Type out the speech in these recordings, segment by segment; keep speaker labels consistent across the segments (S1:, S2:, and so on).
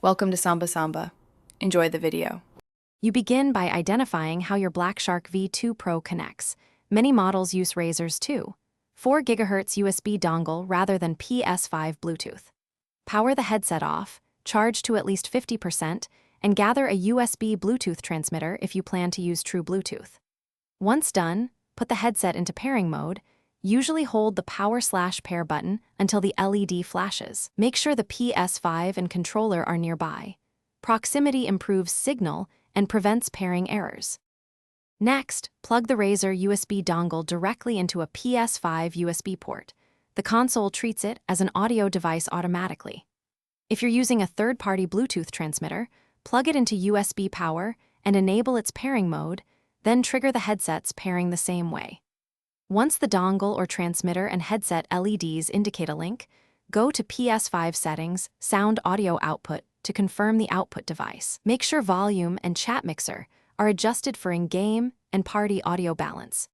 S1: Welcome to Samba Samba. Enjoy the video.
S2: You begin by identifying how your Blackshark V2 Pro connects. Many models use Razer's 4 GHz USB dongle rather than Ps5 Bluetooth. Power the headset off, charge to at least 50%, and gather a USB Bluetooth transmitter if you plan to use true Bluetooth. Once done, put the headset into pairing mode. Usually hold the power/pair button until the LED flashes. Make sure the Ps5 and controller are nearby. Proximity improves signal and prevents pairing errors. Next, plug the Razer USB dongle directly into a Ps5 USB port. The console treats it as an audio device automatically. If you're using a third-party Bluetooth transmitter, plug it into USB power and enable its pairing mode, then trigger the headsets pairing the same way. Once the dongle or transmitter and headset LEDs indicate a link, go to Ps5 settings, sound audio output to confirm the output device. Make sure volume and chat mixer are adjusted for in-game and party audio balance.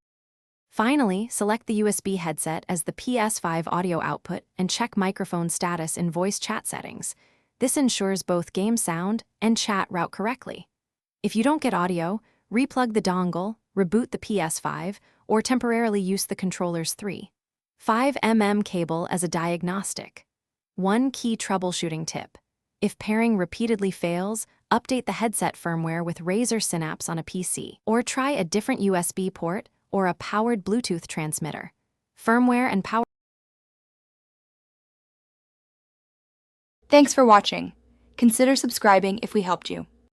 S2: Finally, select the USB headset as the Ps5 audio output and check microphone status in voice chat settings. This ensures both game sound and chat route correctly. If you don't get audio, replug the dongle, reboot the Ps5, or temporarily use the controller's 3.5mm cable as a diagnostic. One key troubleshooting tip: if pairing repeatedly fails, update the headset firmware with Razer Synapse on a PC, or try a different USB port or a powered Bluetooth transmitter. Firmware and power.
S1: Thanks for watching. Consider subscribing if we helped you.